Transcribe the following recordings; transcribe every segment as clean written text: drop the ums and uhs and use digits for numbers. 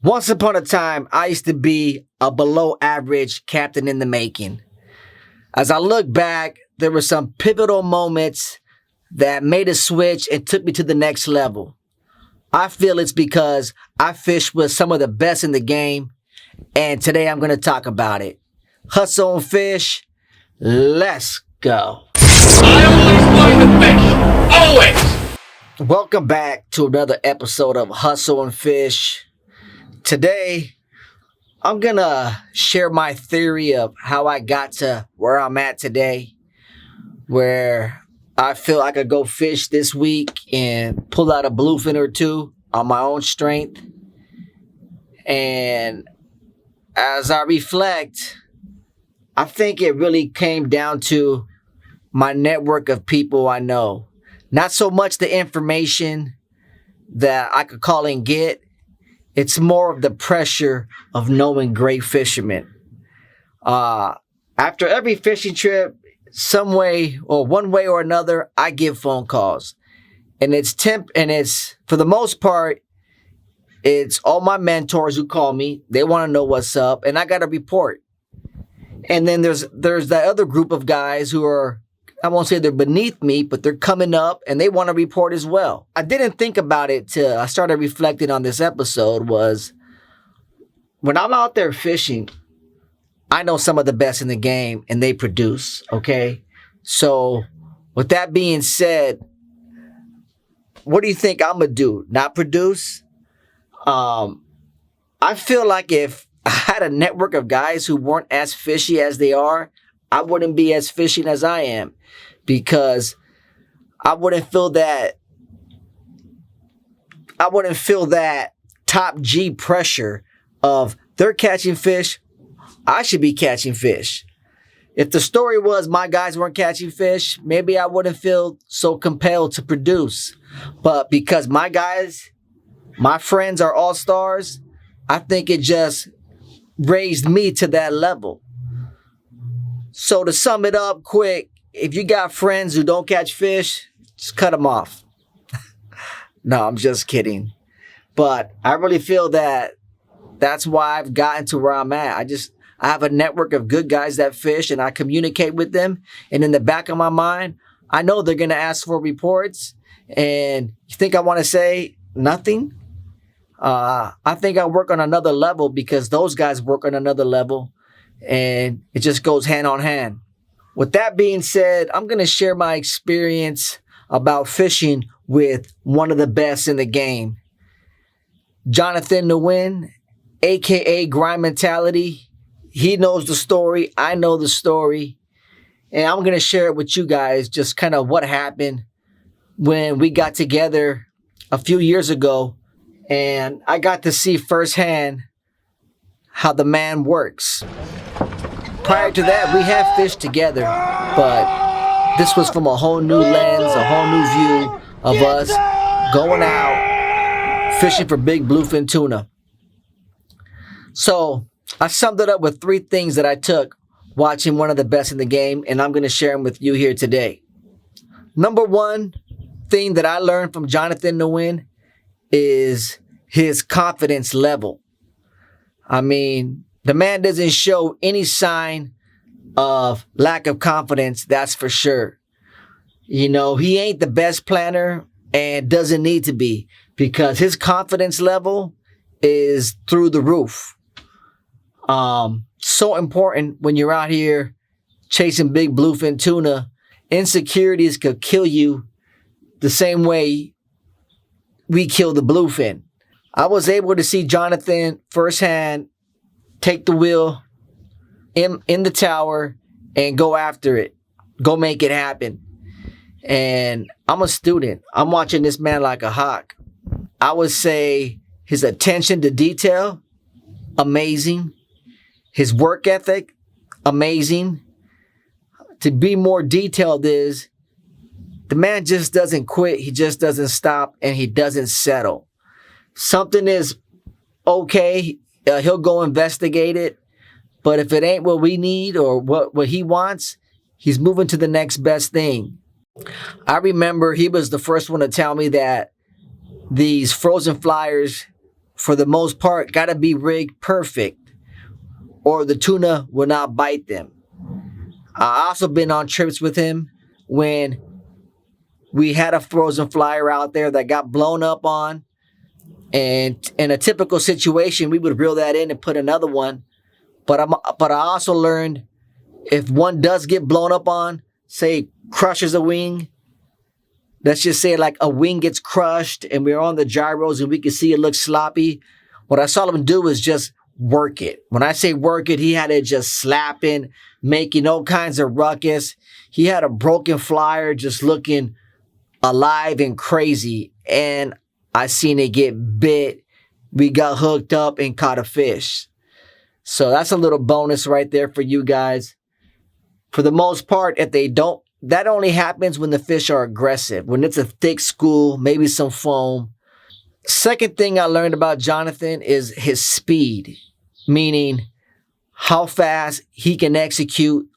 Once upon a time, I used to be a below average captain in the making. As I look back, there were some pivotal moments that made a switch and took me to the next level. I feel it's because I fished with some of the best in the game, and today I'm going to talk about it. Hustle and fish, let's go. I always wanted to fish, always. Welcome back to another episode of Hustle and Fish. Today, I'm going to share my theory of how I got to where I'm at today, where I feel I could go fish this week and pull out a bluefin or two on my own strength. And as I reflect, I think it really came down to my network of people I know. Not so much the information that I could call and get. It's more of the pressure of knowing great fishermen. After every fishing trip, some way or one way or another, I get phone calls. And it's for the most part, it's all my mentors who call me. They want to know what's up, and I got to report. And then there's that other group of guys who are, I won't say they're beneath me, but they're coming up and they want to report as well. I didn't think about it till I started reflecting on this episode. Was when I'm out there fishing, I know some of the best in the game and they produce, okay? So with that being said, what do you think I'm going to do? Not produce? I feel like if I had a network of guys who weren't as fishy as they are, I wouldn't be as fishing as I am, because I wouldn't feel that top G pressure of they're catching fish, I should be catching fish. If the story was my guys weren't catching fish, maybe I wouldn't feel so compelled to produce. But because my guys, my friends are all-stars, I think it just raised me to that level. So to sum it up quick, if you got friends who don't catch fish, just cut them off. No, I'm just kidding. But I really feel that that's why I've gotten to where I'm at. I have a network of good guys that fish, and I communicate with them. And in the back of my mind, I know they're going to ask for reports. And you think I want to say nothing? I think I work on another level because those guys work on another level. And it just goes hand on hand. With that being said, I'm going to share my experience about fishing with one of the best in the game. Jonathan Nguyen, a.k.a. Grind Mentality. He knows the story. I know the story. And I'm going to share it with you guys, just kind of what happened when we got together a few years ago. And I got to see firsthand how the man works. Prior to that, we have fished together, but this was from a whole new lens, a whole new view of us going out fishing for big bluefin tuna. So I summed it up with 3 things that I took watching one of the best in the game, and I'm going to share them with you here today. Number 1 thing that I learned from Jonathan Nguyen is his confidence level. I mean, the man doesn't show any sign of lack of confidence, that's for sure. You know, he ain't the best planner and doesn't need to be, because his confidence level is through the roof. So important when you're out here chasing big bluefin tuna. Insecurities could kill you the same way we kill the bluefin. I was able to see Jonathan firsthand take the wheel in the tower and go after it. Go make it happen. And I'm a student. I'm watching this man like a hawk. I would say his attention to detail, amazing. His work ethic, amazing. To be more detailed is, the man just doesn't quit. He just doesn't stop, and he doesn't settle. Something is okay, he'll go investigate it. But if it ain't what we need or what he wants, he's moving to the next best thing. I remember he was the first one to tell me that these frozen flyers for the most part, got to be rigged perfect or the tuna will not bite them. I also been on trips with him when we had a frozen flyer out there that got blown up on. And in a typical situation, we would reel that in and put another one. But I also learned if one does get blown up on, say crushes a wing, let's just say like a wing gets crushed and we're on the gyros and we can see it look sloppy. What I saw him do is just work it. When I say work it, he had it just slapping, making all kinds of ruckus. He had a broken flyer just looking alive and crazy. And I seen it get bit. We got hooked up and caught a fish. So that's a little bonus right there for you guys. For the most part, if they don't, that only happens when the fish are aggressive, when it's a thick school, maybe some foam. Second thing I learned about Jonathan is his speed, meaning how fast he can execute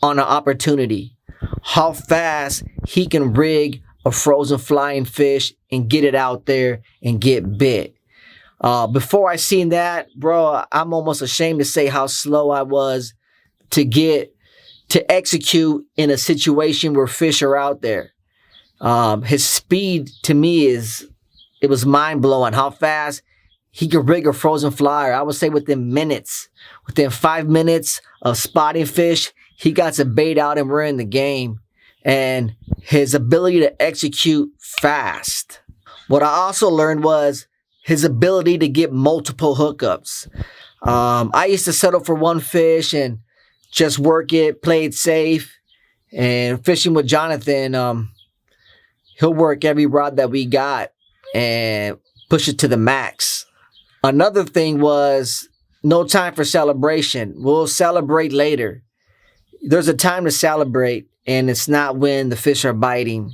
on an opportunity, how fast he can rig a frozen flying fish and get it out there and get bit. Before I seen that, bro, I'm almost ashamed to say how slow I was to execute in a situation where fish are out there. His speed to me it was mind blowing how fast he could rig a frozen flyer. I would say within 5 minutes of spotting fish, he got some bait out and we're in the game. And his ability to execute fast. What I also learned was his ability to get multiple hookups. I used to settle for one fish and just work it, play it safe. And fishing with Jonathan, he'll work every rod that we got and push it to the max. Another thing was no time for celebration. We'll celebrate later. There's a time to celebrate, and it's not when the fish are biting.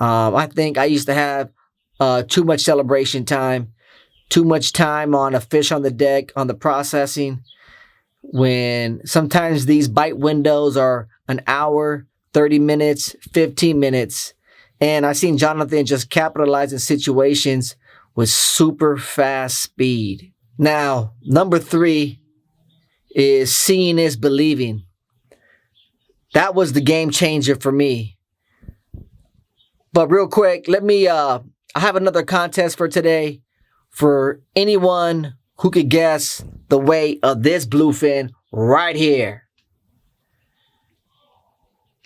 I think I used to have too much celebration time, too much time on a fish on the deck, on the processing, when sometimes these bite windows are an hour, 30 minutes, 15 minutes. And I seen Jonathan just capitalize in situations with super fast speed. Now, number 3 is seeing is believing. That was the game changer for me. But real quick, I have another contest for today for anyone who could guess the weight of this bluefin right here.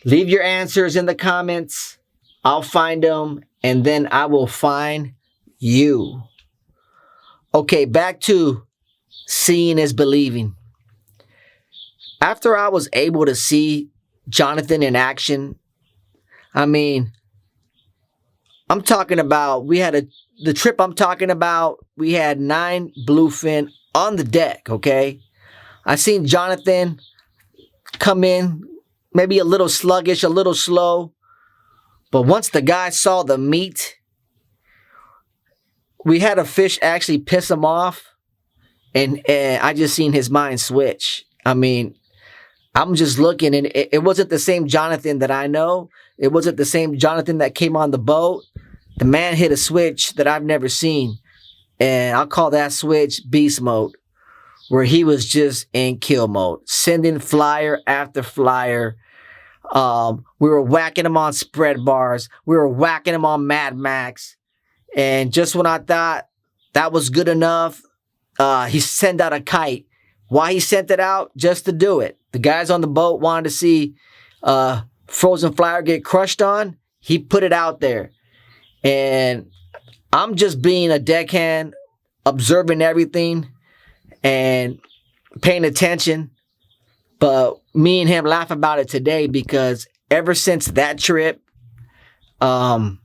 Leave your answers in the comments. I'll find them and then I will find you. Okay, back to seeing is believing. After I was able to see Jonathan in action, I'm talking about, the trip I'm talking about, we had 9 bluefin on the deck, okay? I seen Jonathan come in, maybe a little sluggish, a little slow. But once the guy saw the meat, we had a fish actually piss him off. And I just seen his mind switch. I'm just looking, and it wasn't the same Jonathan that I know. It wasn't the same Jonathan that came on the boat. The man hit a switch that I've never seen. And I'll call that switch beast mode, where he was just in kill mode, sending flyer after flyer. We were whacking him on spread bars. We were whacking him on Mad Max. And just when I thought that was good enough, he sent out a kite. Why he sent it out? Just to do it. The guys on the boat wanted to see frozen flyer get crushed on. He put it out there. And I'm just being a deckhand, observing everything and paying attention. But me and him laugh about it today because ever since that trip, I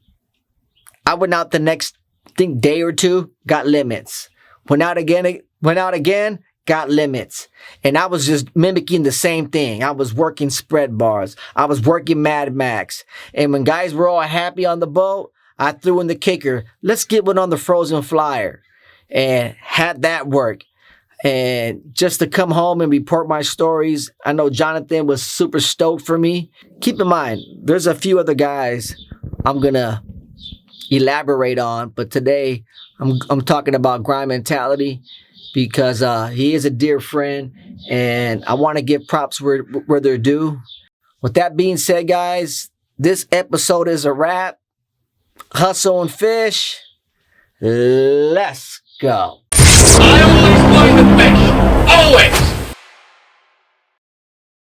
went out the next day or two, got limits. Went out again, got limits. And I was just mimicking the same thing. I was working spread bars. I was working Mad Max. And when guys were all happy on the boat, I threw in the kicker. Let's get one on the frozen flyer. And had that work. And just to come home and report my stories, I know Jonathan was super stoked for me. Keep in mind, there's a few other guys I'm going to elaborate on, but today I'm talking about grind mentality, because he is a dear friend, and I want to give props where they're due. With that being said, guys, this episode is a wrap. Hustle and fish. Let's go. I will explain the fish. Always.